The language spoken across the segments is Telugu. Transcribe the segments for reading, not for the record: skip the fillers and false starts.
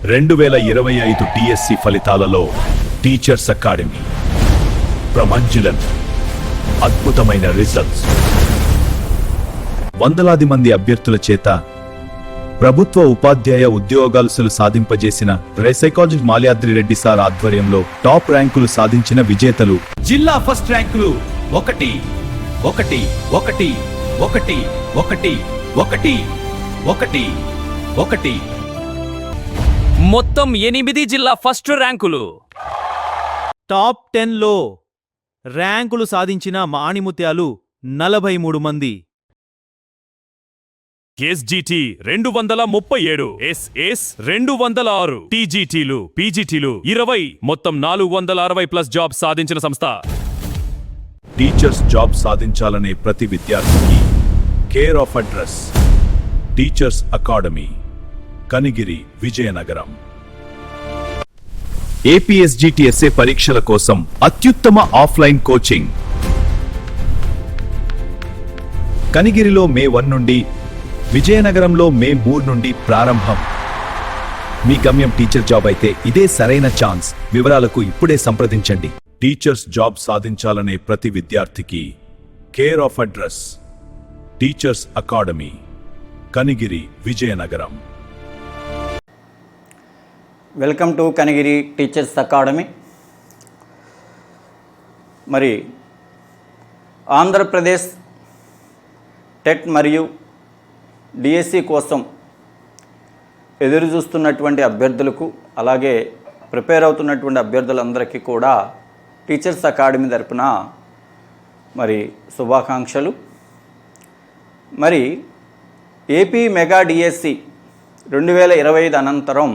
2025 టిఎస్సి ఫలితాలలో టీచర్స్ అకాడమీ ప్రమంజిలన్ అద్భుతమైన రిజల్ట్స్. వందలాది మంది అభ్యర్థుల చేత ప్రభుత్వ ఉపాధ్యాయ ఉద్యోగాలు సాధింపజేసిన సైకాలజిస్ట్ మాల్యాద్రి రెడ్డి సార్ ఆధ్వర్యంలో టాప్ ర్యాంకులు సాధించిన విజేతలు. జిల్లా ఫస్ట్ ర్యాంకులు 1 1 1 1 1 1 1 1. మొత్తం 8 జిల్లా ఫస్ట్ ర్యాంకులు. టాప్ 10లో ర్యాంకులు సాధించిన మాణిముత్యాలు 43 మంది. ఎస్జిటి 237, ఎస్ఎస్ 206, టీజీటీలు పీజీటీలు 20, మొత్తం 460+ జాబ్ సాధించిన సంస్థ. టీచర్స్ జాబ్ సాధించాలనే ప్రతి విద్యార్థికి care of address teachers academy, Kanigiri, Vizianagaram. APSGTSA పరీక్షల కోసం అత్యుత్తమ ఆఫ్లైన్ కోచింగ్. కనిగిరిలో మే 1 నుండి, విజయనగరంలో మే 3 నుండి ప్రారంభం. మీ గమ్యం టీచర్ జాబ్ అయితే ఇదే సరైన ఛాన్స్. వివరాలకు ఇప్పుడే సంప్రదించండి. టీచర్స్ జాబ్ సాధించాలనే ప్రతి విద్యార్థికి care of address teachers academy, Kanigiri, Vizianagaram. Welcome to Kanigiri teachers academy. మరి ఆంధ్రప్రదేశ్ టెట్ మరియు డిఎస్సి కోసం ఎదురు చూస్తున్నటువంటి అభ్యర్థులకు, అలాగే ప్రిపేర్ అవుతున్నటువంటి అభ్యర్థులందరికీ కూడా టీచర్స్ అకాడమీ తరపున మరి శుభాకాంక్షలు. మరి ఏపీ మెగా డిఎస్సి 2025 అనంతరం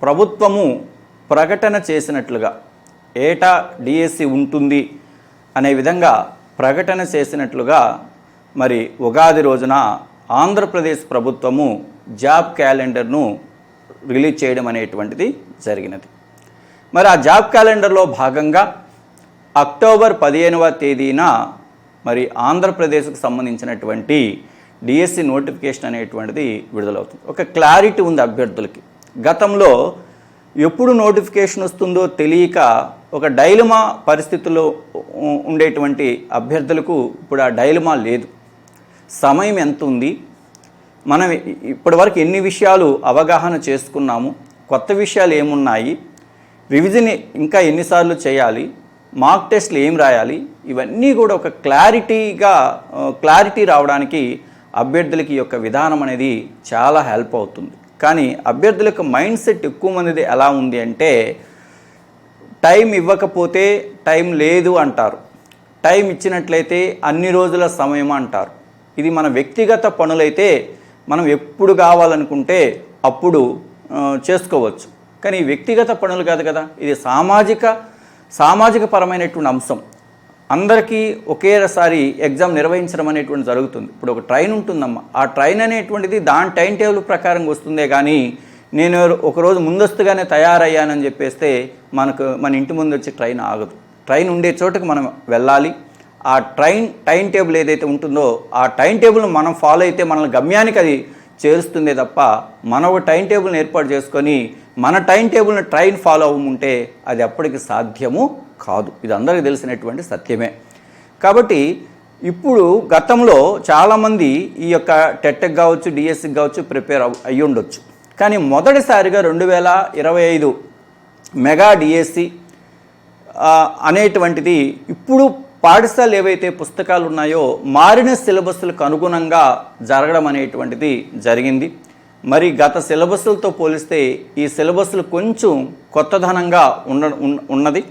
ప్రభుత్వము ప్రకటన చేసినట్లుగా ఏటా డిఎస్సి ఉంటుంది అనే విధంగా ప్రకటన చేసినట్లుగా మరి ఉగాది రోజున ఆంధ్రప్రదేశ్ ప్రభుత్వము జాబ్ క్యాలెండర్ను రిలీజ్ చేయడం అనేటువంటిది జరిగినది. మరి ఆ జాబ్ క్యాలెండర్లో భాగంగా అక్టోబర్ 15వ తేదీన మరి ఆంధ్రప్రదేశ్కు సంబంధించినటువంటి డిఎస్సి నోటిఫికేషన్ అనేటువంటిది విడుదలవుతుంది. ఒక క్లారిటీ ఉంది అభ్యర్థులకి. గతంలో ఎప్పుడు నోటిఫికేషన్ వస్తుందో తెలియక ఒక డైలమా పరిస్థితుల్లో ఉండేటువంటి అభ్యర్థులకు ఇప్పుడు ఆ డైలమా లేదు. సమయం ఎంత ఉంది, మనం ఇప్పటివరకు ఎన్ని విషయాలు అవగాహన చేసుకున్నాము, కొత్త విషయాలు ఏమున్నాయి, రివిజన్ ఇంకా ఎన్నిసార్లు చేయాలి, మాక్ టెస్ట్లు ఏం రాయాలి, ఇవన్నీ కూడా ఒక క్లారిటీ రావడానికి అభ్యర్థులకి యొక్క విధానం అనేది చాలా హెల్ప్ అవుతుంది. కానీ అభ్యర్థులకు మైండ్ సెట్ ఎక్కువ మందిది ఎలా ఉంది అంటే, టైం ఇవ్వకపోతే టైం లేదు అంటారు, టైం ఇచ్చినట్లయితే అన్ని రోజుల సమయం అంటారు. ఇది మన వ్యక్తిగత పనులైతే మనం ఎప్పుడు కావాలనుకుంటే అప్పుడు చేసుకోవచ్చు. కానీ వ్యక్తిగత పనులు కాదు కదా, ఇది సామాజిక పరమైనటువంటి అంశం. అందరికీ ఒకేసారి ఎగ్జామ్ నిర్వహించడం అనేటువంటి జరుగుతుంది. ఇప్పుడు ఒక ట్రైన్ ఉంటుందమ్మా, ఆ ట్రైన్ అనేటువంటిది దాని టైం టేబుల్ ప్రకారం వస్తుందే కానీ నేను ఒకరోజు ముందస్తుగానే తయారయ్యానని చెప్పేస్తే మన ఇంటి ముందు వచ్చి ట్రైన్ ఆగదు. ట్రైన్ ఉండే చోటుకు మనం వెళ్ళాలి. ఆ టైం టేబుల్ ఏదైతే ఉంటుందో ఆ టైం టేబుల్ను మనం ఫాలో అయితే మన గమ్యానికి అది చేరుస్తుందే తప్ప మనం ఒక టైం టేబుల్ని ఏర్పాటు చేసుకొని మన టైం టేబుల్ని ట్రైన్ ఫాలో అవ్వముంటే అది అప్పటికి సాధ్యము కాదు. ఇది అందరికీ తెలిసినటువంటి సత్యమే. కాబట్టి ఇప్పుడు గతంలో చాలామంది ఈ యొక్క టెట్కి కావచ్చు, డిఎస్సికి కావచ్చు ప్రిపేర్ అయ్యి ఉండొచ్చు. కానీ మొదటిసారిగా 2025 మెగా డిఎస్సి అనేటువంటిది ఇప్పుడు పాఠశాలలు ఏవైతే పుస్తకాలు ఉన్నాయో మారిన సిలబస్లకు అనుగుణంగా జరగడం అనేటువంటిది జరిగింది. మరి గత సిలబస్లతో పోలిస్తే ఈ సిలబస్లు కొంచెం కొత్తదనంగా ఉన్నది.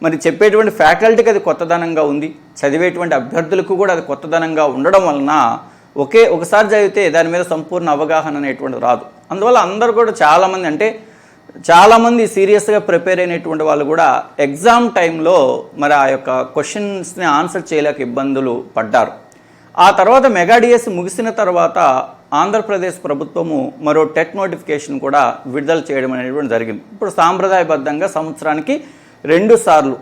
మరి చెప్పేటువంటి ఫ్యాకల్టీకి అది కొత్తదనంగా ఉంది, చదివేటువంటి అభ్యర్థులకు కూడా అది కొత్తదనంగా ఉండడం వలన ఒకసారి చదివితే దాని మీద సంపూర్ణ అవగాహన అనేటువంటి రాదు. అందువల్ల అందరూ కూడా చాలామంది సీరియస్గా ప్రిపేర్ అయినటువంటి వాళ్ళు కూడా ఎగ్జామ్ టైంలో మరి ఆ యొక్క క్వశ్చన్స్ని ఆన్సర్ చేయలేక ఇబ్బందులు పడ్డారు. ఆ తర్వాత మెగా డిఎస్సి ముగిసిన తర్వాత ఆంధ్రప్రదేశ్ ప్రభుత్వము మరో టెట్ నోటిఫికేషన్ కూడా విడుదల చేయడం అనేటువంటి జరిగింది. ఇప్పుడు సాంప్రదాయబద్ధంగా సంవత్సరానికి 2 సార్లు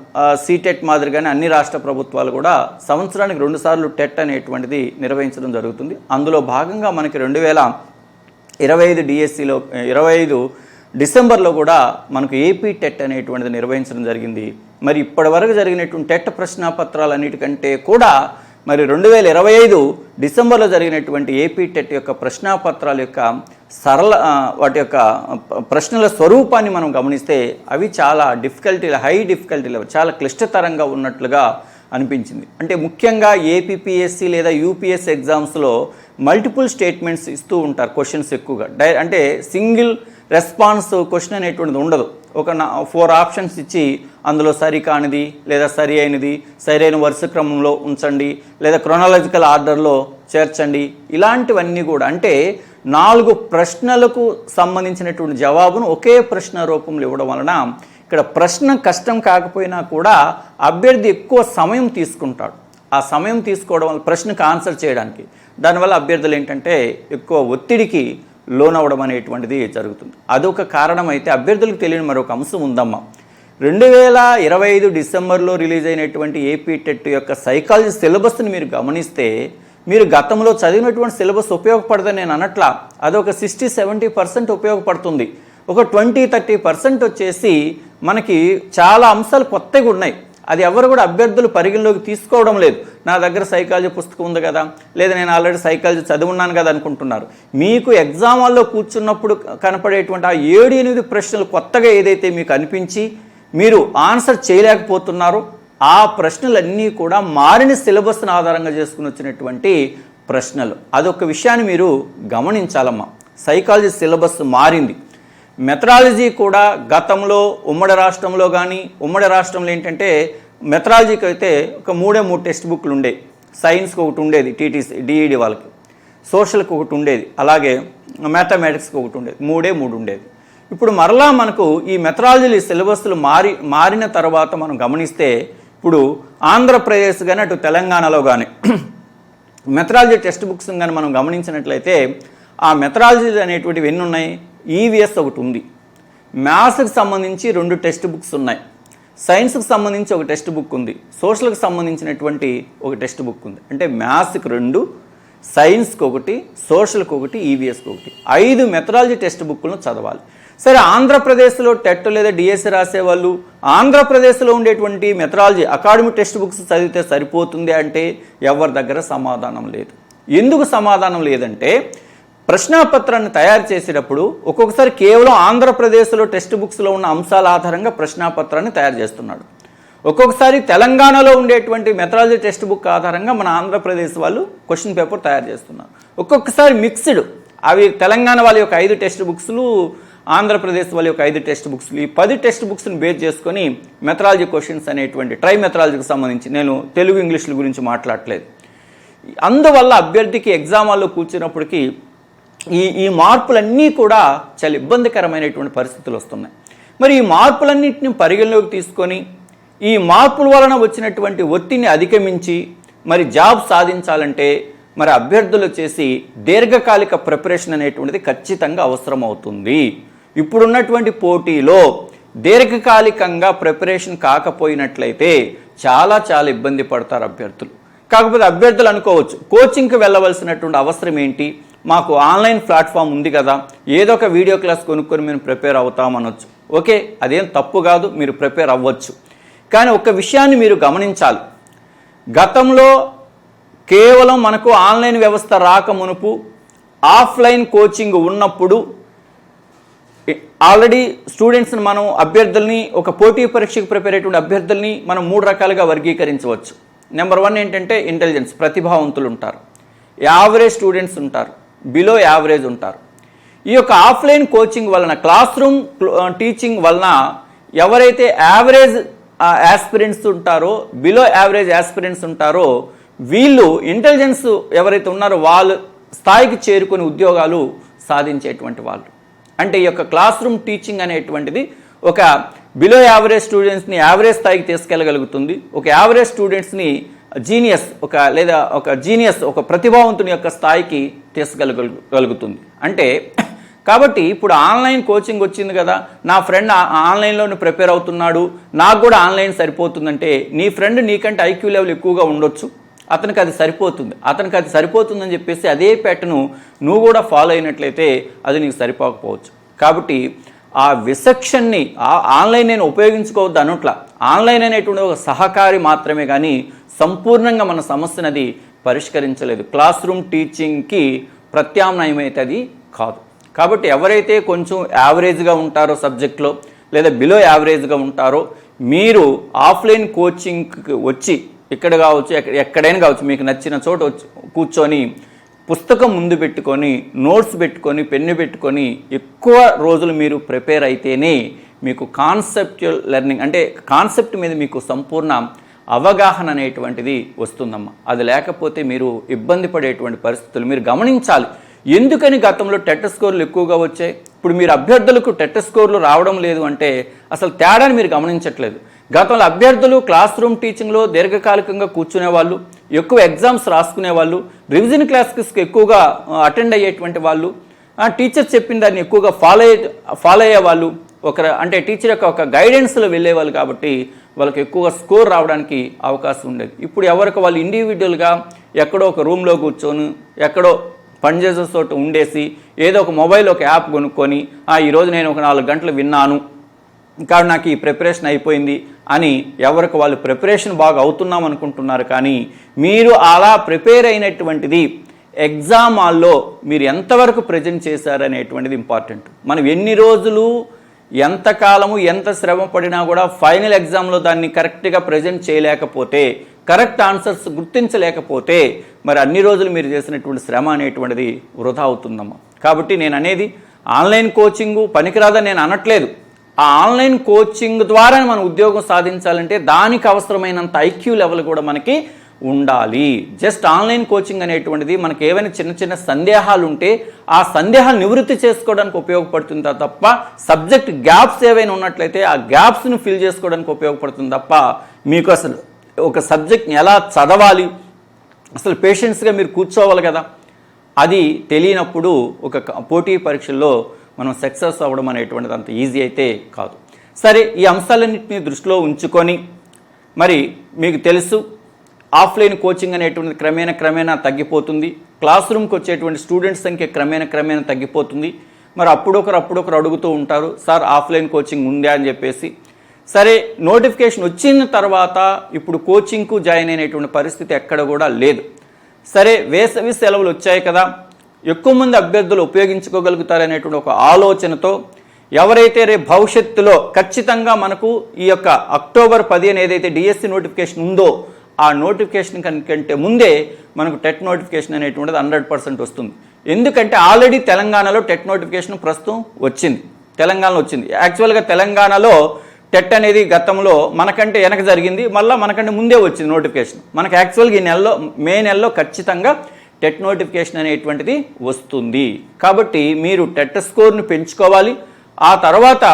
సీటెట్ మాదిరిగానే అన్ని రాష్ట్ర ప్రభుత్వాలు కూడా సంవత్సరానికి 2 సార్లు టెట్ అనేటువంటిది నిర్వహించడం జరుగుతుంది. అందులో భాగంగా మనకి 2025 డిఎస్సిలో 25 డిసెంబర్లో కూడా మనకు ఏపీ టెట్ అనేటువంటిది నిర్వహించడం జరిగింది. మరి ఇప్పటివరకు జరిగినటువంటి టెట్ ప్రశ్నాపత్రాలన్నిటికంటే కూడా మరి 2025 డిసెంబర్లో జరిగినటువంటి ఏపీ టెట్ యొక్క ప్రశ్నాపత్రాల యొక్క వాటి యొక్క ప్రశ్నల స్వరూపాన్ని మనం గమనిస్తే అవి చాలా హై డిఫికల్టీ లెవెల్, చాలా క్లిష్టతరంగా ఉన్నట్లుగా అనిపించింది. అంటే ముఖ్యంగా ఏపీపీఎస్సీ లేదా యూపీఎస్సీ ఎగ్జామ్స్లో మల్టిపుల్ స్టేట్మెంట్స్ ఇస్తూ ఉంటారు క్వశ్చన్స్ ఎక్కువగా. అంటే సింగిల్ రెస్పాన్స్ క్వశ్చన్ అనేటువంటిది ఉండదు. ఒక 4 ఆప్షన్స్ ఇచ్చి అందులో సరి కానిది లేదా సరి అయినది, సరైన వరుస క్రమంలో ఉంచండి లేదా క్రొనాలజికల్ ఆర్డర్లో చేర్చండి, ఇలాంటివన్నీ కూడా అంటే 4 ప్రశ్నలకు సంబంధించినటువంటి జవాబును ఒకే ప్రశ్న రూపంలో ఇవ్వడం వలన ఇక్కడ ప్రశ్న కష్టం కాకపోయినా కూడా అభ్యర్థి ఎక్కువ సమయం తీసుకుంటాడు. ఆ సమయం తీసుకోవడం వల్ల ప్రశ్నకు ఆన్సర్ చేయడానికి, దానివల్ల అభ్యర్థులు ఏంటంటే ఎక్కువ ఒత్తిడికి లోనవ్వడం అనేటువంటిది జరుగుతుంది. అదొక కారణం. అయితే అభ్యర్థులకు తెలియని మరొక అంశం ఉందమ్మా. 2025 డిసెంబర్లో రిలీజ్ అయినటువంటి ఏపీ టెట్ యొక్క సైకాలజీ సిలబస్ని మీరు గమనిస్తే మీరు గతంలో చదివినటువంటి సిలబస్ ఉపయోగపడదని నేను అనట్లా. అదొక 60-70% ఉపయోగపడుతుంది. ఒక 20-30% వచ్చేసి మనకి చాలా అంశాలు కొత్తగా ఉన్నాయి. అది ఎవరు కూడా అభ్యర్థులు పరిగణలోకి తీసుకోవడం లేదు. నా దగ్గర సైకాలజీ పుస్తకం ఉంది కదా, లేదా నేను ఆల్రెడీ సైకాలజీ చదువున్నాను కదా అనుకుంటున్నారు. మీకు ఎగ్జామ్ హాల్లో కూర్చున్నప్పుడు కనపడేటువంటి ఆ 7-8 ప్రశ్నలు కొత్తగా ఏదైతే మీకు అనిపించి మీరు ఆన్సర్ చేయలేకపోతున్నారో ఆ ప్రశ్నలన్నీ కూడా మారిన సిలబస్ను ఆధారంగా చేసుకుని వచ్చినటువంటి ప్రశ్నలు. అదొక విషయాన్ని మీరు గమనించాలమ్మా. సైకాలజీ సిలబస్ మారింది. మెథడాలజీ కూడా గతంలో ఉమ్మడి రాష్ట్రంలో ఏంటంటే మెథడాలజీకి అయితే ఒక 3 టెక్స్ట్ బుక్లు ఉండేవి. సైన్స్కి ఒకటి ఉండేది, టీటీసీ డిఈడి వాళ్ళకి, సోషల్కి ఒకటి ఉండేది, అలాగే మ్యాథమెటిక్స్కి ఒకటి ఉండేది. 3 ఉండేది. ఇప్పుడు మరలా మనకు ఈ మెథడాలజీ సిలబస్లు మారిన తర్వాత మనం గమనిస్తే ఇప్పుడు ఆంధ్రప్రదేశ్ కానీ అటు తెలంగాణలో కానీ మెథడాలజీ టెక్స్ట్ బుక్స్ కానీ మనం గమనించినట్లయితే ఆ మెథడాలజీ అనేటువంటివి ఎన్ని ఉన్నాయి? ఈవీఎస్ ఒకటి ఉంది, మ్యాథ్స్కి సంబంధించి 2 టెక్స్ట్ బుక్స్ ఉన్నాయి, సైన్స్కి సంబంధించి ఒక టెక్స్ట్ బుక్ ఉంది, సోషల్కి సంబంధించినటువంటి ఒక టెక్స్ట్ బుక్ ఉంది. అంటే మ్యాథ్స్కి 2, సైన్స్కి 1, సోషల్కి 1, ఈవీఎస్కి 1, 5 మెథడాలజీ టెక్స్ట్ బుక్లను చదవాలి. సరే, ఆంధ్రప్రదేశ్లో టెట్ లేదా డిఎస్సి రాసేవాళ్ళు ఆంధ్రప్రదేశ్లో ఉండేటువంటి మెథడాలజీ అకాడమిక్ టెక్స్ట్ బుక్స్ చదివితే సరిపోతుంది అంటే ఎవరి దగ్గర సమాధానం లేదు. ఎందుకు సమాధానం లేదంటే ప్రశ్నాపత్రాన్ని తయారు చేసేటప్పుడు ఒక్కొక్కసారి కేవలం ఆంధ్రప్రదేశ్లో టెక్స్ట్ బుక్స్లో ఉన్న అంశాల ఆధారంగా ప్రశ్నాపత్రాన్ని తయారు చేస్తున్నాడు. ఒక్కొక్కసారి తెలంగాణలో ఉండేటువంటి మెథడాలజీ టెక్స్ట్ బుక్ ఆధారంగా మన ఆంధ్రప్రదేశ్ వాళ్ళు క్వశ్చన్ పేపర్ తయారు చేస్తున్నారు. ఒక్కొక్కసారి మిక్స్డ్, అవి తెలంగాణ వాళ్ళ యొక్క 5 టెక్స్ట్ బుక్స్లు, ఆంధ్రప్రదేశ్ వాళ్ళ యొక్క 5 టెక్స్ట్ బుక్స్లు, ఈ 10 టెక్స్ట్ బుక్స్ని బేస్ చేసుకొని మెథడాలజీ క్వశ్చన్స్ అనేటువంటి ట్రై మెథడాలజీకి సంబంధించి, నేను తెలుగు ఇంగ్లీష్ల గురించి మాట్లాడట్లేదు. అందువల్ల అభ్యర్థికి ఎగ్జామ్ హాల్లో కూర్చున్నప్పటికీ ఈ మార్పులన్నీ కూడా చాలా ఇబ్బందికరమైనటువంటి పరిస్థితులు వస్తున్నాయి. మరి ఈ మార్పులన్నింటిని పరిగణలోకి తీసుకొని ఈ మార్పుల వలన వచ్చినటువంటి ఒత్తిడిని అధిగమించి మరి జాబ్ సాధించాలంటే మరి అభ్యర్థులు చేసి దీర్ఘకాలిక ప్రిపరేషన్ అనేటువంటిది ఖచ్చితంగా అవసరం అవుతుంది. ఇప్పుడున్నటువంటి పోటీలో దీర్ఘకాలికంగా ప్రిపరేషన్ కాకపోయినట్లయితే చాలా ఇబ్బంది పడతారు అభ్యర్థులు. కాకపోతే అభ్యర్థులు అనుకోవచ్చు, కోచింగ్కి వెళ్ళవలసినటువంటి అవసరం ఏంటి, మాకు ఆన్లైన్ ప్లాట్ఫామ్ ఉంది కదా, ఏదో ఒక వీడియో క్లాస్ కొనుక్కొని మేము ప్రిపేర్ అవుతామనొచ్చు. ఓకే, అదేం తప్పు కాదు, మీరు ప్రిపేర్ అవ్వచ్చు. కానీ ఒక విషయాన్ని మీరు గమనించాలి. గతంలో కేవలం మనకు ఆన్లైన్ వ్యవస్థ రాకమునుపు ఆఫ్లైన్ కోచింగ్ ఉన్నప్పుడు ఆల్రెడీ స్టూడెంట్స్ని మనం అభ్యర్థుల్ని, ఒక పోటీ పరీక్షకు ప్రిపేర్ అయ్యేటువంటి అభ్యర్థుల్ని మనం 3 రకాలుగా వర్గీకరించవచ్చు. నెంబర్ 1 ఏంటంటే ఇంటెలిజెన్స్, ప్రతిభావంతులు ఉంటారు, యావరేజ్ స్టూడెంట్స్ ఉంటారు, బిలో యావరేజ్ ఉంటారు. ఈ యొక్క ఆఫ్లైన్ కోచింగ్ వలన, క్లాస్ రూమ్ టీచింగ్ వలన ఎవరైతే యావరేజ్ యాస్పిరెంట్స్ ఉంటారో, బిలో యావరేజ్ యాస్పిరెంట్స్ ఉంటారో, వీళ్ళు ఇంటెలిజెన్స్ ఎవరైతే ఉన్నారో వాళ్ళ స్థాయికి చేరుకుని ఉద్యోగాలు సాధించేటువంటి వాళ్ళు. అంటే ఈ యొక్క క్లాస్ రూమ్ టీచింగ్ అనేటువంటిది ఒక బిలో యావరేజ్ స్టూడెంట్స్ని యావరేజ్ స్థాయికి తీసుకెళ్ళగలుగుతుంది, ఒక యావరేజ్ స్టూడెంట్స్ని జీనియస్ ఒక ప్రతిభావంతుని యొక్క స్థాయికి తీసుకెళ్ళగలుగుతుంది. అంటే కాబట్టి ఇప్పుడు ఆన్లైన్ కోచింగ్ వచ్చింది కదా, నా ఫ్రెండ్ ఆన్లైన్లోనే ప్రిపేర్ అవుతున్నాడు, నాకు కూడా ఆన్లైన్ సరిపోతుందంటే నీ ఫ్రెండ్ నీకంటే ఐక్యూ లెవెల్ ఎక్కువగా ఉండొచ్చు, అతనికి అది సరిపోతుందని చెప్పేసి అదే ప్యాటర్న్ నువ్వు కూడా ఫాలో అయినట్లయితే అది నీకు సరిపోకపోవచ్చు. కాబట్టి ఆ విచక్షణని ఆన్లైన్ నేను ఉపయోగించుకోవద్దు అనట్లా. ఆన్లైన్ అనేటువంటి ఒక సహకారి మాత్రమే కానీ సంపూర్ణంగా మన సమస్యను అది పరిష్కరించలేదు. క్లాస్ రూమ్ టీచింగ్కి ప్రత్యామ్నాయం అయితే అది కాదు. కాబట్టి ఎవరైతే కొంచెం యావరేజ్గా ఉంటారో సబ్జెక్ట్లో లేదా బిలో యావరేజ్గా ఉంటారో మీరు ఆఫ్లైన్ కోచింగ్కి వచ్చి ఇక్కడ కావచ్చు ఎక్కడైనా కావచ్చు మీకు నచ్చిన చోట వచ్చి కూర్చొని పుస్తకం ముందు పెట్టుకొని నోట్స్ పెట్టుకొని పెన్ను పెట్టుకొని ఎక్కువ రోజులు మీరు ప్రిపేర్ అయితేనే మీకు కాన్సెప్చువల్ లెర్నింగ్ అంటే కాన్సెప్ట్ మీద మీకు సంపూర్ణ అవగాహన అనేటువంటిది వస్తుందమ్మా. అది లేకపోతే మీరు ఇబ్బంది పడేటువంటి పరిస్థితులు మీరు గమనించాలి. ఎందుకని గతంలో టెట్ స్కోర్లు ఎక్కువగా వచ్చాయి, ఇప్పుడు మీరు అభ్యర్థులకు టెట్ స్కోర్లు రావడం లేదు అంటే అసలు తేడాని మీరు గమనించట్లేదు. గతంలో అభ్యర్థులు క్లాస్ రూమ్ టీచింగ్లో దీర్ఘకాలికంగా కూర్చునే వాళ్ళు, ఎక్కువ ఎగ్జామ్స్ రాసుకునే వాళ్ళు, రివిజన్ క్లాసెస్కి ఎక్కువగా అటెండ్ అయ్యేటువంటి వాళ్ళు, టీచర్ చెప్పిన దాన్ని ఎక్కువగా ఫాలో అయ్యేవాళ్ళు, అంటే టీచర్ యొక్క ఒక గైడెన్స్లో వెళ్ళేవాళ్ళు. కాబట్టి వాళ్ళకి ఎక్కువగా స్కోర్ రావడానికి అవకాశం ఉండేది. ఇప్పుడు ఎవరికి వాళ్ళు ఇండివిజువల్గా ఎక్కడో ఒక రూమ్లో కూర్చొని ఎక్కడో పనిచేసే చోట ఉండేసి ఏదో ఒక మొబైల్ ఒక యాప్ కొనుక్కొని ఈరోజు నేను ఒక 4 గంటలు విన్నాను కాబట్టి నాకు ఈ ప్రిపరేషన్ అయిపోయింది అని ఎవరికి వాళ్ళు ప్రిపరేషన్ బాగా అవుతున్నాం అనుకుంటున్నారు. కానీ మీరు అలా ప్రిపేర్ అయినటువంటిది ఎగ్జామ్ హాల్లో మీరు ఎంతవరకు ప్రజెంట్ చేశారనేటువంటిది ఇంపార్టెంట్. మనం ఎన్ని రోజులు ఎంతకాలము ఎంత శ్రమ పడినా కూడా ఫైనల్ ఎగ్జామ్లో దాన్ని కరెక్ట్గా ప్రజెంట్ చేయలేకపోతే, కరెక్ట్ ఆన్సర్స్ గుర్తించలేకపోతే మరి అన్ని రోజులు మీరు చేసినటువంటి శ్రమ అనేటువంటిది వృధా అవుతుందమ్మా. కాబట్టి నేను అనేది ఆన్లైన్ కోచింగు పనికిరాదని నేను అనట్లేదు. ఆ ఆన్లైన్ కోచింగ్ ద్వారా మనం ఉద్యోగం సాధించాలంటే దానికి అవసరమైనంత ఐక్యూ లెవెల్ కూడా మనకి ఉండాలి. జస్ట్ ఆన్లైన్ కోచింగ్ అనేటువంటిది మనకి ఏవైనా చిన్న చిన్న సందేహాలు ఉంటే ఆ సందేహాలు నివృత్తి చేసుకోవడానికి ఉపయోగపడుతుందా తప్ప, సబ్జెక్ట్ గ్యాప్స్ ఏవైనా ఉన్నట్లయితే ఆ గ్యాప్స్ను ఫిల్ చేసుకోవడానికి ఉపయోగపడుతుంది తప్ప మీకు అసలు ఒక సబ్జెక్ట్ని ఎలా చదవాలి, అసలు పేషెన్స్గా మీరు కూర్చోవాలి కదా, అది తెలియనప్పుడు ఒక పోటీ పరీక్షల్లో మనం సక్సెస్ అవ్వడం అనేటువంటిది అంత ఈజీ అయితే కాదు. సరే, ఈ అంశాలన్నింటినీ దృష్టిలో ఉంచుకొని మరి మీకు తెలుసు ఆఫ్లైన్ కోచింగ్ అనేటువంటిది క్రమేణా తగ్గిపోతుంది. క్లాస్ రూమ్కి వచ్చేటువంటి స్టూడెంట్స్ సంఖ్య క్రమేణా తగ్గిపోతుంది. మరి అప్పుడొకరు అడుగుతూ ఉంటారు, సార్ ఆఫ్లైన్ కోచింగ్ ఉందా అని చెప్పేసి. సరే, నోటిఫికేషన్ వచ్చిన తర్వాత ఇప్పుడు కోచింగ్కు జాయిన్ అయినటువంటి పరిస్థితి ఎక్కడ కూడా లేదు. సరే, వేసవి సెలవులు వచ్చాయి కదా, ఎక్కువ మంది అభ్యర్థులు ఉపయోగించుకోగలుగుతారనేటువంటి ఒక ఆలోచనతో ఎవరైతే రేపు భవిష్యత్తులో ఖచ్చితంగా మనకు ఈ యొక్క అక్టోబర్ 15 ఏదైతే డిఎస్సి నోటిఫికేషన్ ఉందో ఆ నోటిఫికేషన్ కంటే ముందే మనకు టెట్ నోటిఫికేషన్ అనేటువంటిది 100% వస్తుంది. ఎందుకంటే ఆల్రెడీ తెలంగాణలో టెట్ నోటిఫికేషన్ ప్రస్తుతం వచ్చింది, తెలంగాణలో వచ్చింది. యాక్చువల్గా తెలంగాణలో టెట్ అనేది గతంలో మనకంటే వెనక జరిగింది, మళ్ళీ మనకంటే ముందే వచ్చింది నోటిఫికేషన్. మనకు యాక్చువల్గా ఈ నెలలో మే నెలలో ఖచ్చితంగా టెట్ నోటిఫికేషన్ అనేటువంటిది వస్తుంది. కాబట్టి మీరు టెట్ స్కోర్ను పెంచుకోవాలి, ఆ తర్వాత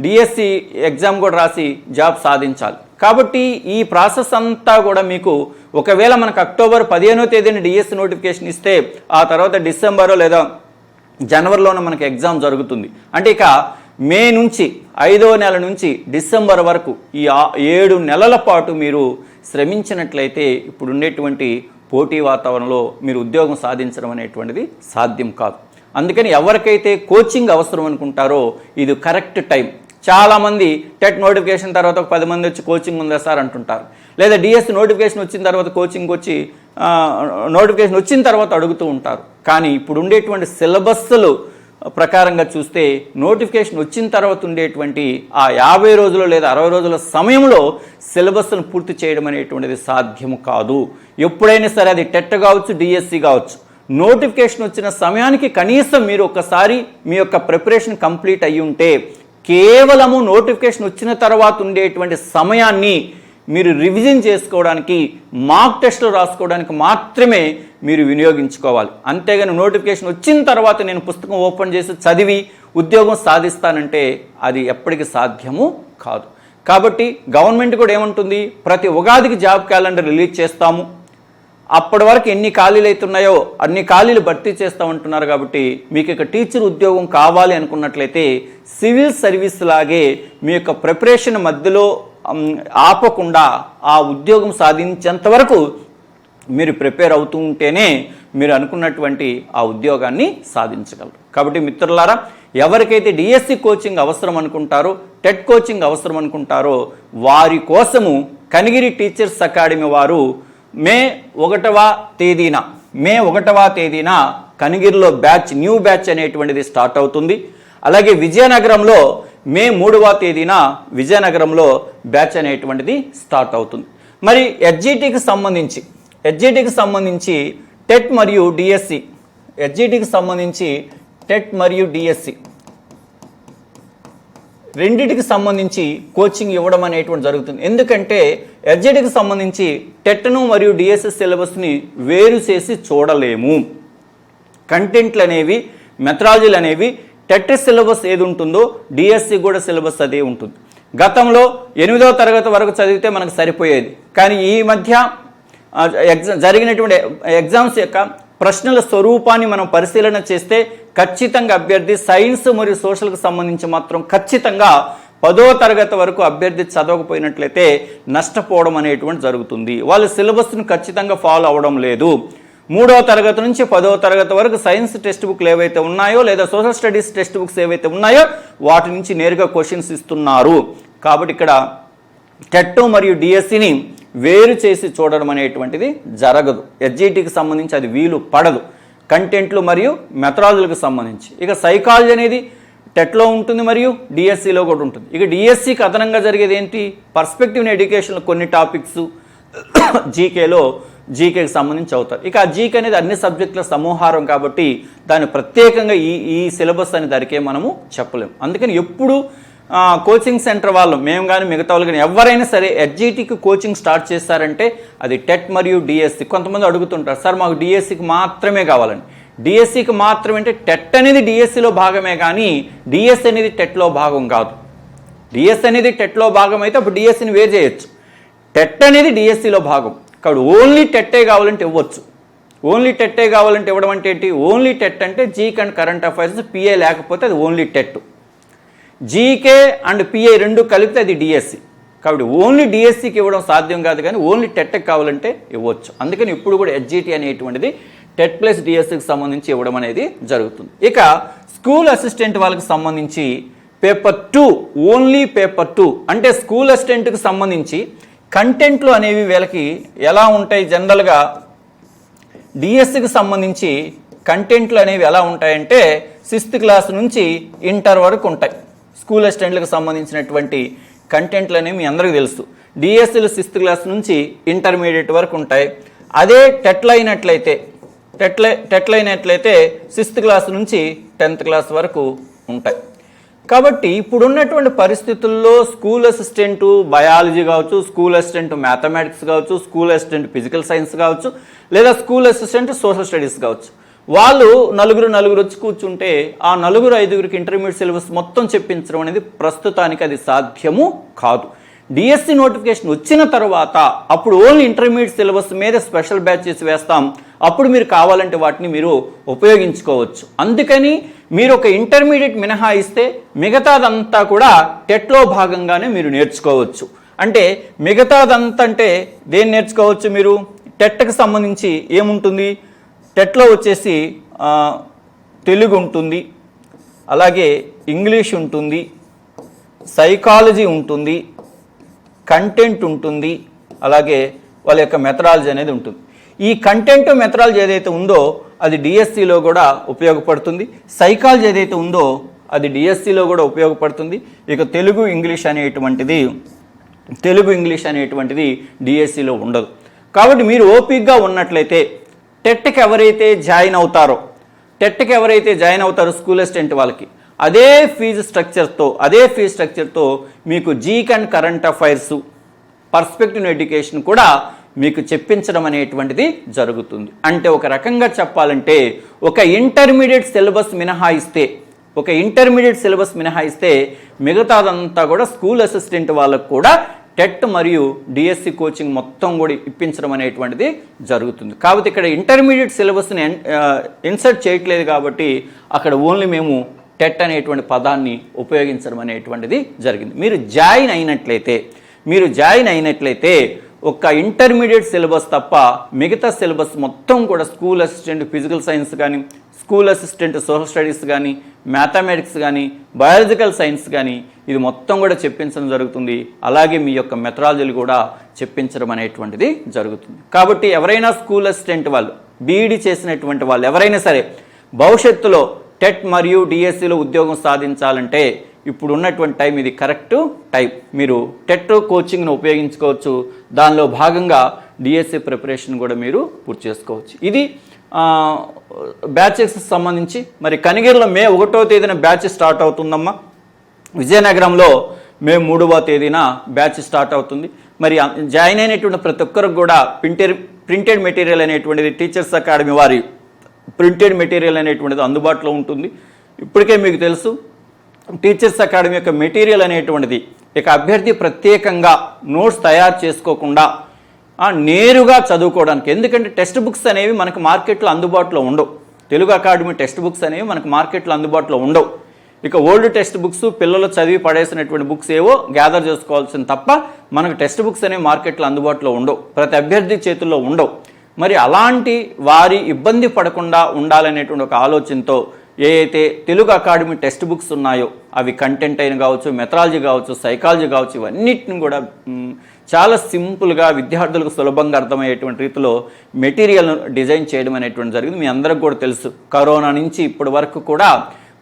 డిఎస్సి ఎగ్జామ్ కూడా రాసి జాబ్ సాధించాలి. కాబట్టి ఈ ప్రాసెస్ అంతా కూడా మీకు ఒకవేళ మనకు అక్టోబర్ 15వ తేదీన డిఎస్సి నోటిఫికేషన్ ఇస్తే ఆ తర్వాత డిసెంబరో లేదా జనవరిలోనే మనకి ఎగ్జామ్ జరుగుతుంది. అంటే ఇక మే నుంచి 5వ నెల నుంచి డిసెంబర్ వరకు ఈ 7 నెలల పాటు మీరు శ్రమించినట్లయితే ఇప్పుడు ఉండేటువంటి పోటీ వాతావరణంలో మీరు ఉద్యోగం సాధించడం అనేటువంటిది సాధ్యం కాదు. అందుకని ఎవరికైతే కోచింగ్ అవసరం అనుకుంటారో ఇది కరెక్ట్ టైం. చాలామంది టెట్ నోటిఫికేషన్ తర్వాత ఒక 10 మంది వచ్చి కోచింగ్ ఉందా సార్ అంటుంటారు, లేదా డిఎస్సి నోటిఫికేషన్ వచ్చిన తర్వాత కోచింగ్ వచ్చి నోటిఫికేషన్ వచ్చిన తర్వాత అడుగుతూ ఉంటారు. కానీ ఇప్పుడు ఉండేటువంటి సిలబస్లు ప్రకారంగా చూస్తే నోటిఫికేషన్ వచ్చిన తర్వాత ఉండేటువంటి ఆ 50 రోజులు లేదా 60 రోజుల సమయంలో సిలబస్ను పూర్తి చేయడం అనేటువంటిది సాధ్యము కాదు. ఎప్పుడైనా సరే అది టెట్ కావచ్చు, డిఎస్సి కావచ్చు, నోటిఫికేషన్ వచ్చిన సమయానికి కనీసం మీరు ఒకసారి మీ యొక్క ప్రిపరేషన్ కంప్లీట్ అయ్యి ఉంటే కేవలము నోటిఫికేషన్ వచ్చిన తర్వాత ఉండేటువంటి సమయాన్ని మీరు రివిజన్ చేసుకోవడానికి, మాక్ టెస్టులు రాసుకోవడానికి మాత్రమే మీరు వినియోగించుకోవాలి. అంతేగాని నోటిఫికేషన్ వచ్చిన తర్వాత నేను పుస్తకం ఓపెన్ చేసి చదివి ఉద్యోగం సాధిస్తానంటే అది ఎప్పటికీ సాధ్యము కాదు. కాబట్టి గవర్నమెంట్ కూడా ఏమంటుంది, ప్రతి ఉగాదికి జాబ్ క్యాలెండర్ రిలీజ్ చేస్తాము, అప్పటి వరకు ఎన్ని ఖాళీలు అవుతున్నాయో అన్ని ఖాళీలు భర్తీ చేస్తామంటున్నారు. కాబట్టి మీకు ఇక టీచర్ ఉద్యోగం కావాలి అనుకున్నట్లయితే సివిల్ సర్వీస్ లాగే మీ యొక్క ప్రిపరేషన్ మధ్యలో ఆపకుండా ఆ ఉద్యోగం సాధించేంత వరకు మీరు ప్రిపేర్ అవుతూ ఉంటేనే మీరు అనుకున్నటువంటి ఆ ఉద్యోగాన్ని సాధించగలరు. కాబట్టి మిత్రులారా, ఎవరికైతే డిఎస్సి కోచింగ్ అవసరం అనుకుంటారో, టెట్ కోచింగ్ అవసరం అనుకుంటారో వారి కోసము కనిగిరి టీచర్స్ అకాడమీ వారు మే 1వ తేదీన కనిగిరిలో న్యూ బ్యాచ్ అనేటువంటిది స్టార్ట్ అవుతుంది. అలాగే విజయనగరంలో మే 3వ తేదీన విజయనగరంలో బ్యాచ్ అనేటువంటిది స్టార్ట్ అవుతుంది. మరి హెచ్జిటికి సంబంధించి టెట్ మరియు డిఎస్సి, రెండిటికి సంబంధించి కోచింగ్ ఇవ్వడం అనేటువంటి జరుగుతుంది. ఎందుకంటే హెచ్జిటికి సంబంధించి టెట్ను మరియు డిఎస్సి సిలబస్ని వేరు చేసి చూడలేము. కంటెంట్లు అనేవి, మెథడాలజీలు అనేవి టెట్ సిలబస్ ఏది ఉంటుందో డిఎస్సి కూడా సిలబస్ అదే ఉంటుంది. గతంలో 8వ తరగతి వరకు చదివితే మనకు సరిపోయేది. కానీ ఈ మధ్య జరిగినటువంటి ఎగ్జామ్స్ యొక్క ప్రశ్నల స్వరూపాన్ని మనం పరిశీలన చేస్తే ఖచ్చితంగా అభ్యర్థి సైన్స్ మరియు సోషల్కి సంబంధించి మాత్రం ఖచ్చితంగా 10వ తరగతి వరకు అభ్యర్థి చదవకపోయినట్లయితే నష్టపోవడం అనేటువంటి జరుగుతుంది. వాళ్ళు సిలబస్ను ఖచ్చితంగా ఫాలో అవ్వడం లేదు. 3వ తరగతి నుంచి 10వ తరగతి వరకు సైన్స్ టెక్స్ట్ బుక్లు ఏవైతే ఉన్నాయో లేదా సోషల్ స్టడీస్ టెక్స్ట్ బుక్స్ ఏవైతే ఉన్నాయో వాటి నుంచి నేరుగా క్వశ్చన్స్ ఇస్తున్నారు. కాబట్టి ఇక్కడ టెట్ మరియు డిఎస్సిని వేరు చేసి చూడడం అనేటువంటిది జరగదు. హెచ్జిటికి సంబంధించి అది వీలు పడదు, కంటెంట్లు మరియు మెథడాలజీలకు సంబంధించి. ఇక సైకాలజీ అనేది టెట్లో ఉంటుంది మరియు డిఎస్సిలో కూడా ఉంటుంది. ఇక డిఎస్సికి అదనంగా జరిగేది ఏంటి? పర్స్పెక్టివ్ ఎడ్యుకేషన్లో కొన్ని టాపిక్స్ జీకేకి సంబంధించి అవుతారు. ఇక ఆ జీకే అనేది అన్ని సబ్జెక్టుల సమూహారం కాబట్టి దాన్ని ప్రత్యేకంగా ఈ సిలబస్ అని దానికే మనము చెప్పలేము. అందుకని ఎప్పుడు కోచింగ్ సెంటర్ వాళ్ళు, మేము కానీ మిగతా వాళ్ళు కానీ ఎవరైనా సరే హెచ్జిటికి కోచింగ్ స్టార్ట్ చేస్తారంటే అది టెట్ మరియు డిఎస్సి. కొంతమంది అడుగుతుంటారు, సార్ మాకు డిఎస్సికి మాత్రమే కావాలని. డిఎస్సికి మాత్రమే అంటే టెట్ అనేది డిఎస్సిలో భాగమే కానీ డిఎస్సి అనేది టెట్లో భాగం కాదు. డిఎస్సి అనేది టెట్లో భాగం అయితే అప్పుడు డిఎస్సిని వేరు చేయొచ్చు. టెట్ అనేది డిఎస్సిలో భాగం కాబట్టి ఓన్లీ టెట్టే కావాలంటే ఇవ్వచ్చు. ఓన్లీ టెట్టే కావాలంటే ఇవ్వడం అంటే ఏంటి? ఓన్లీ టెట్ అంటే GK and current affairs, PA లేకపోతే అది only TET. GK and PA రెండు కలిపితే అది డిఎస్సి. కాబట్టి ఓన్లీ డిఎస్సికి ఇవ్వడం సాధ్యం కాదు కానీ ఓన్లీ టెట్కి కావాలంటే ఇవ్వచ్చు. అందుకని ఇప్పుడు కూడా హెచ్జిటి అనేటువంటిది టెట్ ప్లస్ డిఎస్సికి సంబంధించి ఇవ్వడం అనేది జరుగుతుంది. ఇక స్కూల్ అసిస్టెంట్ వాళ్ళకి సంబంధించి పేపర్ 2, ఓన్లీ పేపర్ 2 అంటే స్కూల్ అసిస్టెంట్కి సంబంధించి కంటెంట్లు అనేవి వీళ్ళకి ఎలా ఉంటాయి? జనరల్గా డిఎస్సికి సంబంధించి కంటెంట్లు అనేవి ఎలా ఉంటాయంటే 6th క్లాస్ నుంచి ఇంటర్ వరకు ఉంటాయి. స్కూల్ అసిస్టెంట్లకు సంబంధించినటువంటి కంటెంట్లు అనేవి మీ అందరికీ తెలుసు. డిఎస్సిలు 6th క్లాస్ నుంచి ఇంటర్మీడియట్ వరకు ఉంటాయి. అదే టెట్లు అయినట్లయితే 6th క్లాస్ నుంచి 10th క్లాస్ వరకు ఉంటాయి. కాబట్టి ఇప్పుడున్నటువంటి పరిస్థితుల్లో స్కూల్ అసిస్టెంట్ బయాలజీ కావచ్చు, స్కూల్ అసిస్టెంట్ మ్యాథమెటిక్స్ కావచ్చు, స్కూల్ అసిస్టెంట్ ఫిజికల్ సైన్స్ కావచ్చు, లేదా స్కూల్ అసిస్టెంట్ సోషల్ స్టడీస్ కావచ్చు, వాళ్ళు నలుగురు వచ్చి కూర్చుంటే ఆ 4-5కి ఇంటర్మీడియట్ సిలబస్ మొత్తం చెప్పించడం అనేది ప్రస్తుతానికి అది సాధ్యము కాదు. డిఎస్సి నోటిఫికేషన్ వచ్చిన తర్వాత అప్పుడు ఓన్లీ ఇంటర్మీడియట్ సిలబస్ మీద స్పెషల్ బ్యాచెస్ వేస్తాం. అప్పుడు మీరు కావాలంటే వాటిని మీరు ఉపయోగించుకోవచ్చు. అందుకని మీరు ఒక ఇంటర్మీడియట్ మినహాయిస్తే మిగతాదంతా కూడా టెట్లో భాగంగానే మీరు నేర్చుకోవచ్చు. అంటే మిగతాదంతా అంటే దేన్ని నేర్చుకోవచ్చు? మీరు టెట్కి సంబంధించి ఏముంటుంది? టెట్లో వచ్చేసి తెలుగు ఉంటుంది, అలాగే ఇంగ్లీష్ ఉంటుంది, సైకాలజీ ఉంటుంది, కంటెంట్ ఉంటుంది, అలాగే వాళ్ళ యొక్క మెథడాలజీ అనేది ఉంటుంది. ఈ కంటెంట్ మెథడాలజీ ఏదైతే ఉందో అది డిఎస్సిలో కూడా ఉపయోగపడుతుంది. సైకాలజీ ఏదైతే ఉందో అది డిఎస్సిలో కూడా ఉపయోగపడుతుంది. ఇక తెలుగు ఇంగ్లీష్ అనేటువంటిది డిఎస్సిలో ఉండదు. కాబట్టి మీరు ఓపిక్గా ఉన్నట్లయితే టెట్కి ఎవరైతే జాయిన్ అవుతారో స్కూల్ అసిస్టెంట్ వాళ్ళకి అదే ఫీజు స్ట్రక్చర్తో మీకు GK and current affairs, perspective education కూడా మీకు చెప్పించడం అనేటువంటిది జరుగుతుంది. అంటే ఒక రకంగా చెప్పాలంటే ఒక ఇంటర్మీడియట్ సిలబస్ మినహాయిస్తే మిగతాదంతా కూడా స్కూల్ అసిస్టెంట్ వాళ్ళకు కూడా టెట్ మరియు డిఎస్సి కోచింగ్ మొత్తం కూడా ఇప్పించడం అనేటువంటిది జరుగుతుంది. కాబట్టి ఇక్కడ ఇంటర్మీడియట్ సిలబస్ని ఇన్సర్ట్ చేయట్లేదు కాబట్టి అక్కడ ఓన్లీ మేము టెట్ అనేటువంటి పదాన్ని ఉపయోగించడం అనేటువంటిది జరిగింది. మీరు జాయిన్ అయినట్లయితే ఒక ఇంటర్మీడియట్ సిలబస్ తప్ప మిగతా సిలబస్ మొత్తం కూడా స్కూల్ అసిస్టెంట్ ఫిజికల్ సైన్స్ కానీ, స్కూల్ అసిస్టెంట్ సోషల్ స్టడీస్ కానీ, మ్యాథమెటిక్స్ కానీ, బయాలజికల్ సైన్స్ కానీ ఇది మొత్తం కూడా చెప్పించడం జరుగుతుంది. అలాగే మీ యొక్క మెథడాలజీలు కూడా చెప్పించడం అనేటువంటిది జరుగుతుంది. కాబట్టి ఎవరైనా స్కూల్ అసిస్టెంట్ వాళ్ళు, బీఈడీ చేసినటువంటి వాళ్ళు ఎవరైనా సరే భవిష్యత్తులో టెట్ మరియు డిఎస్సిలో ఉద్యోగం సాధించాలంటే ఇప్పుడు ఉన్నటువంటి టైం ఇది కరెక్ట్ టైం. మీరు టెట్ కోచింగ్ను ఉపయోగించుకోవచ్చు. దానిలో భాగంగా డిఎస్సి ప్రిపరేషన్ కూడా మీరు పూర్తి చేసుకోవచ్చు. ఇది బ్యాచెస్ సంబంధించి. మరి కనిగిరిలో మే 1వ తేదీన బ్యాచ్ స్టార్ట్ అవుతుందమ్మా. విజయనగరంలో మే 3వ తేదీన బ్యాచ్ స్టార్ట్ అవుతుంది. మరి జాయిన్ అయినటువంటి ప్రతి ఒక్కరికి కూడా ప్రింటెడ్ మెటీరియల్ అనేటువంటిది టీచర్స్ అకాడమీ వారి ప్రింటెడ్ మెటీరియల్ అనేటువంటిది అందుబాటులో ఉంటుంది. ఇప్పటికే మీకు తెలుసు టీచర్స్ అకాడమీ యొక్క మెటీరియల్ అనేటువంటిది ఇక అభ్యర్థి ప్రత్యేకంగా నోట్స్ తయారు చేసుకోకుండా నేరుగా చదువుకోవడానికి, ఎందుకంటే టెక్స్ట్ బుక్స్ అనేవి మనకు మార్కెట్లో అందుబాటులో ఉండవు. తెలుగు అకాడమీ టెక్స్ట్ బుక్స్ అనేవి మనకు మార్కెట్లో అందుబాటులో ఉండవు. ఇక ఓల్డ్ టెక్స్ట్ బుక్స్ పిల్లలు చదివి పడేసినటువంటి బుక్స్ ఏవో గ్యాదర్ చేసుకోవాల్సింది తప్ప మనకు టెక్స్ట్ బుక్స్ అనేవి మార్కెట్లో అందుబాటులో ఉండవు, ప్రతి అభ్యర్థి చేతుల్లో ఉండవు. మరి అలాంటి వారి ఇబ్బంది పడకుండా ఉండాలనేటువంటి ఒక ఆలోచనతో ఏ అయితే తెలుగు అకాడమీ టెక్స్ట్ బుక్స్ ఉన్నాయో అవి కంటెంట్ అయిన కావచ్చు, మెథడాలజీ కావచ్చు, సైకాలజీ కావచ్చు, ఇవన్నిటిని కూడా చాలా సింపుల్గా విద్యార్థులకు సులభంగా అర్థమయ్యేటువంటి రీతిలో మెటీరియల్ డిజైన్ చేయడం అనేటువంటి జరిగింది. మీ అందరికి కూడా తెలుసు కరోనా నుంచి ఇప్పటి వరకు కూడా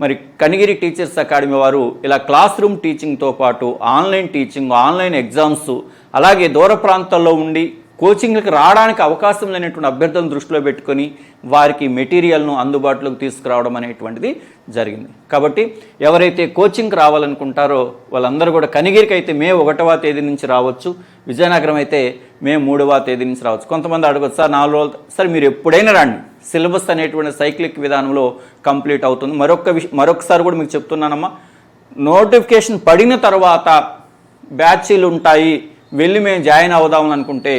మరి కనిగిరి టీచర్స్ అకాడమీ వారు ఇలా క్లాస్ రూమ్ టీచింగ్తో పాటు ఆన్లైన్ టీచింగ్, ఆన్లైన్ ఎగ్జామ్స్, అలాగే దూర ప్రాంతాల్లో ఉండి కోచింగ్లకు రావడానికి అవకాశం లేనటువంటి అభ్యర్థులను దృష్టిలో పెట్టుకొని వారికి మెటీరియల్ను అందుబాటులోకి తీసుకురావడం అనేటువంటిది జరిగింది. కాబట్టి ఎవరైతే కోచింగ్కి రావాలనుకుంటారో వాళ్ళందరూ కూడా కనిగిరికి అయితే మే 1వ తేదీ నుంచి రావచ్చు, విజయనగరం అయితే మే 3వ తేదీ నుంచి రావచ్చు. కొంతమంది అడగచ్చు సార్ 4 రోజులు, సార్ మీరు ఎప్పుడైనా రండి, సిలబస్ అనేటువంటి సైక్లిక్ విధానంలో కంప్లీట్ అవుతుంది. మరొకసారి కూడా మీకు చెప్తున్నానమ్మా, నోటిఫికేషన్ పడిన తర్వాత బ్యాచీలు ఉంటాయి, వెళ్ళి మేము జాయిన్ అవుదామని అనుకుంటే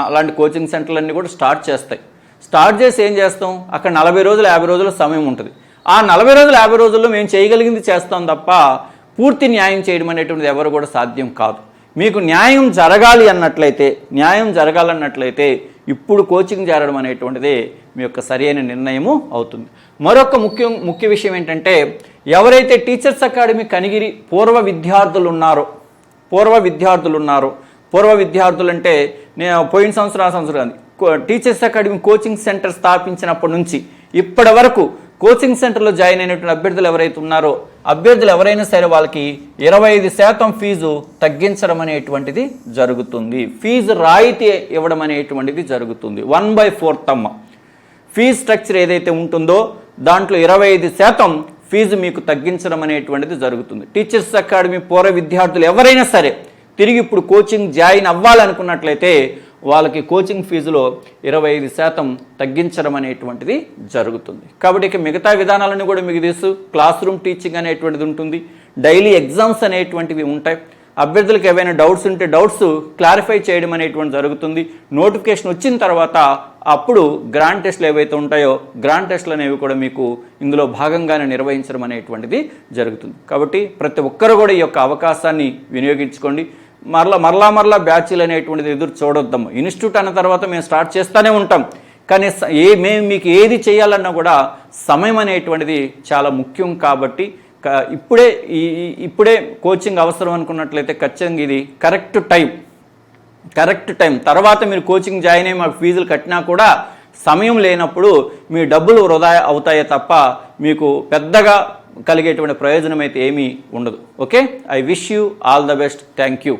అలాంటి కోచింగ్ సెంటర్లన్నీ కూడా స్టార్ట్ చేస్తాయి. స్టార్ట్ చేసి ఏం చేస్తాం, అక్కడ 40 రోజులు 50 రోజుల సమయం ఉంటుంది. ఆ 40 రోజులు 50 రోజుల్లో మేము చేయగలిగింది చేస్తాం తప్ప పూర్తి న్యాయం చేయడం అనేటువంటిది ఎవరు కూడా సాధ్యం కాదు. మీకు న్యాయం జరగాలన్నట్లయితే ఇప్పుడు కోచింగ్ చేరడం అనేటువంటిదే మీ యొక్క సరైన నిర్ణయము అవుతుంది. మరొక ముఖ్య విషయం ఏంటంటే, ఎవరైతే టీచర్స్ అకాడమీ కనిగిరి పూర్వ విద్యార్థులు ఉన్నారో పూర్వ విద్యార్థులు అంటే నేను పోయిన సంవత్సరం టీచర్స్ అకాడమీ కోచింగ్ సెంటర్ స్థాపించినప్పటి నుంచి ఇప్పటి వరకు కోచింగ్ సెంటర్లో జాయిన్ అయినటువంటి అభ్యర్థులు ఎవరైతే ఉన్నారో అభ్యర్థులు ఎవరైనా సరే వాళ్ళకి 25% ఫీజు తగ్గించడం అనేటువంటిది జరుగుతుంది. ఫీజు రాయితీ ఇవ్వడం అనేటువంటిది జరుగుతుంది. 1/4 అమ్మ ఫీజు స్ట్రక్చర్ ఏదైతే ఉంటుందో దాంట్లో 25% ఫీజు మీకు తగ్గించడం అనేటువంటిది జరుగుతుంది. టీచర్స్ అకాడమీ పూర్వ విద్యార్థులు ఎవరైనా సరే తిరిగి ఇప్పుడు కోచింగ్ జాయిన్ అవ్వాలనుకున్నట్లయితే వాళ్ళకి కోచింగ్ ఫీజులో 25% తగ్గించడం అనేటువంటిది జరుగుతుంది. కాబట్టి ఇక మిగతా విధానాలను కూడా మీకు తెలుసు, క్లాస్ రూమ్ టీచింగ్ అనేటువంటిది ఉంటుంది, డైలీ ఎగ్జామ్స్ అనేటువంటివి ఉంటాయి. అభ్యర్థులకు ఏవైనా డౌట్స్ ఉంటే డౌట్స్ క్లారిఫై చేయడం అనేటువంటి జరుగుతుంది. నోటిఫికేషన్ వచ్చిన తర్వాత అప్పుడు గ్రాండ్ టెస్ట్లు ఏవైతే ఉంటాయో గ్రాండ్ టెస్ట్లు అనేవి కూడా మీకు ఇందులో భాగంగానే నిర్వహించడం అనేటువంటిది జరుగుతుంది. కాబట్టి ప్రతి ఒక్కరు కూడా ఈ యొక్క అవకాశాన్ని వినియోగించుకోండి. మరలా బ్యాచ్లు అనేటువంటిది ఎదురు చూడొద్దాము. ఇన్స్టిట్యూట్ అన్న తర్వాత మేము స్టార్ట్ చేస్తూనే ఉంటాం, కానీ మేము మీకు ఏది చేయాలన్నా కూడా సమయం అనేటువంటిది చాలా ముఖ్యం. కాబట్టి ఇప్పుడే కోచింగ్ అవసరం అనుకున్నట్లయితే ఖచ్చితంగా ఇది కరెక్ట్ టైం. తర్వాత మీరు కోచింగ్ జాయిన్ అయ్యి మాకు ఫీజులు కట్టినా కూడా సమయం లేనప్పుడు మీ డబ్బులు వృధా అవుతాయే తప్ప మీకు పెద్దగా కలిగేటువంటి ప్రయోజనం అయితే ఏమీ ఉండదు. Okay, I wish you all the best. Thank you.